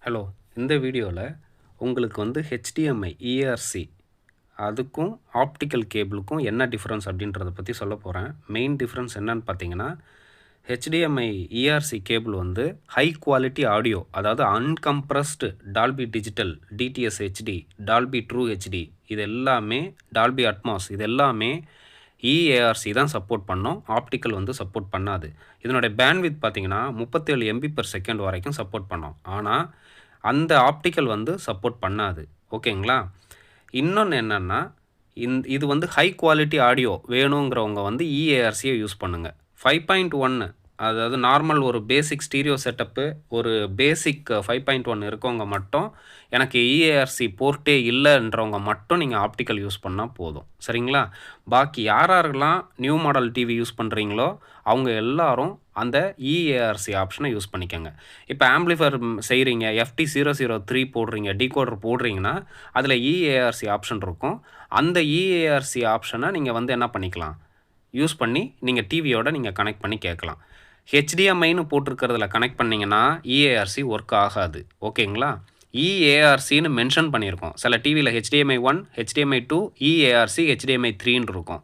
Hello, இந்த வீடியோவில் உங்களுக்கு வந்து HDMI ERC அதுக்கும் ஆப்டிக்கல் கேபிளுக்கும் என்ன டிஃப்ரென்ஸ் அப்படின்றத பற்றி சொல்ல போகிறேன். மெயின் டிஃப்ரென்ஸ் என்னன்னு பார்த்தீங்கன்னா, HDMI ERC கேபிள் வந்து ஹை குவாலிட்டி ஆடியோ, அதாவது uncompressed Dolby digital, DTS HD, Dolby true HD, இது எல்லாமே டால்பி அட்மாஸ், இது எல்லாமே EARC தான் சப்போர்ட் பண்ணோம். ஆப்டிக்கல் வந்து சப்போர்ட் பண்ணாது. இதனுடைய பேண்ட்வித் பார்த்தீங்கன்னா 37 MB/s வரைக்கும் சப்போர்ட் பண்ணோம். ஆனால் அந்த ஆப்டிக்கல் வந்து சப்போர்ட் பண்ணாது. ஓகேங்களா? இன்னொன்று என்னென்னா, இது வந்து ஹை குவாலிட்டி ஆடியோ வேணுங்கிறவங்க வந்து EARCயை யூஸ் பண்ணுங்கள். 5.1 அதாவது நார்மல் ஒரு பேசிக் ஸ்டீரியோ செட்டப்பு, ஒரு பேசிக் 5.1 இருக்கவங்க மட்டும், எனக்கு EARC போர்ட்டே இல்லைன்றவங்க மட்டும் நீங்கள் ஆப்டிக்கல் யூஸ் பண்ணால் போதும். சரிங்களா? பாக்கி யாரெல்லாம் நியூ மாடல் டிவி யூஸ் பண்ணுறீங்களோ அவங்க எல்லாரும் அந்த EARC ஆப்ஷனை யூஸ் பண்ணிக்கோங்க. இப்போ ஆம்பிளிஃபையர் செய்கிறீங்க, FT003 போடுறீங்க, டீகோடர் போடுறீங்கன்னா அதில் EARC ஆப்ஷன் இருக்கும். அந்த EARC ஆப்ஷனை நீங்கள் வந்து என்ன பண்ணிக்கலாம், யூஸ் பண்ணி நீங்கள் டிவியோட நீங்கள் கனெக்ட் பண்ணி கேட்கலாம். HDMIன்னு போட்டிருக்கிறதுல கனெக்ட் பண்ணிங்கன்னா EARC ஒர்க் ஆகாது. ஓகேங்களா? EARCன்னு மென்ஷன் பண்ணியிருக்கோம். சில டிவியில் HDMI 1, HDMI 2, EARC, HDMI 3ன்னு இருக்கும்.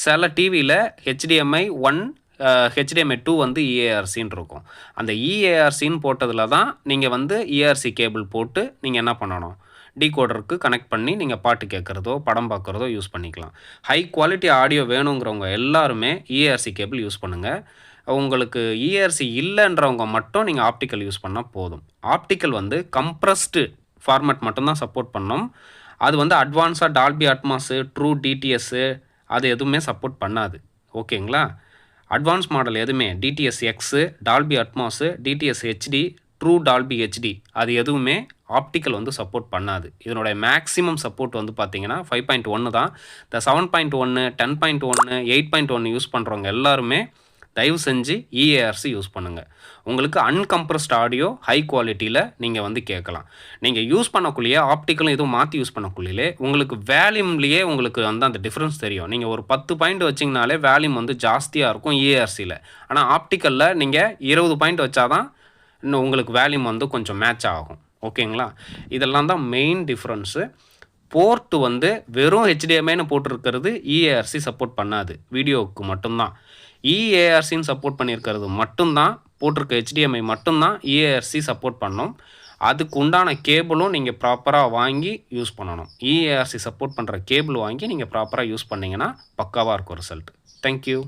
சில டிவியில் HDMI 1, HDMI 2 வந்து EARCன்னு இருக்கும். அந்த EARCன்னு போட்டதில் தான் நீங்கள் வந்து EARC கேபிள் போட்டு நீங்கள் என்ன பண்ணணும், டீகோடருக்கு கனெக்ட் பண்ணி நீங்கள் பாட்டு கேட்குறதோ படம் பார்க்குறதோ யூஸ் பண்ணிக்கலாம். ஹை குவாலிட்டி ஆடியோ வேணுங்கிறவங்க எல்லாருமே EARC கேபிள் யூஸ் பண்ணுங்கள். உங்களுக்கு EARC இல்லைன்றவங்க மட்டும் நீங்கள் ஆப்டிக்கல் யூஸ் பண்ணால் போதும். ஆப்டிக்கல் வந்து கம்ப்ரஸ்டு ஃபார்மேட் மட்டும்தான் சப்போர்ட் பண்ணோம். அது வந்து அட்வான்ஸாக டால்பி அட்மாஸு, ட்ரூ DTS அது எதுவுமே சப்போர்ட் பண்ணாது. ஓகேங்களா? அட்வான்ஸ் மாடல் எதுவுமே DTS X, Dolby Atmos, DTS HD, true Dolby HD அது எதுவுமே ஆப்டிக்கல் வந்து சப்போர்ட் பண்ணாது. இதனுடைய மேக்ஸிமம் சப்போர்ட் வந்து பார்த்தீங்கன்னா 5.1 தான். இந்த 7.1, 10.1, 8.1 யூஸ் பண்ணுறவங்க எல்லாருமே தயவு செஞ்சு EARC யூஸ் பண்ணுங்கள். உங்களுக்கு அன்கம்ப்ரஸ்ட் ஆடியோ ஹை குவாலிட்டியில் நீங்கள் வந்து கேட்கலாம். நீங்கள் யூஸ் பண்ணக்குள்ளேயே ஆப்டிக்கலும் எதுவும் மாற்றி யூஸ் பண்ணக்குள்ளே உங்களுக்கு வேல்யூம்லேயே உங்களுக்கு வந்து அந்த டிஃப்ரென்ஸ் தெரியும். நீங்கள் ஒரு 10 பாயிண்ட் வச்சிங்கனாலே வேல்யூம் வந்து ஜாஸ்தியாக இருக்கும் EARCயில். ஆனால் ஆப்டிக்கலில் நீங்கள் 20 பாயிண்ட் வச்சாதான் இன்னும் உங்களுக்கு வேல்யூம் வந்து கொஞ்சம் மேட்ச் ஆகும். ஓகேங்களா? இதெல்லாம் தான் மெயின் டிஃப்ரென்ஸு. போர்ட்டு வந்து வெறும் HDMIன்னு போட்டிருக்கிறது EARC சப்போர்ட் பண்ணாது, வீடியோவுக்கு மட்டும்தான். EARCன்னு சப்போர்ட் பண்ணியிருக்கிறது மட்டும்தான், போட்டிருக்க HDMI மட்டும்தான் EARC சப்போர்ட் பண்ணோம். அதுக்கு உண்டான கேபிளும் நீங்கள் ப்ராப்பராக வாங்கி யூஸ் பண்ணணும். EARC சப்போர்ட் பண்ணுற கேபிள் வாங்கி நீங்கள் ப்ராப்பராக யூஸ் பண்ணிங்கன்னா பக்காவாக இருக்கும் ரிசல்ட். தேங்க்யூ.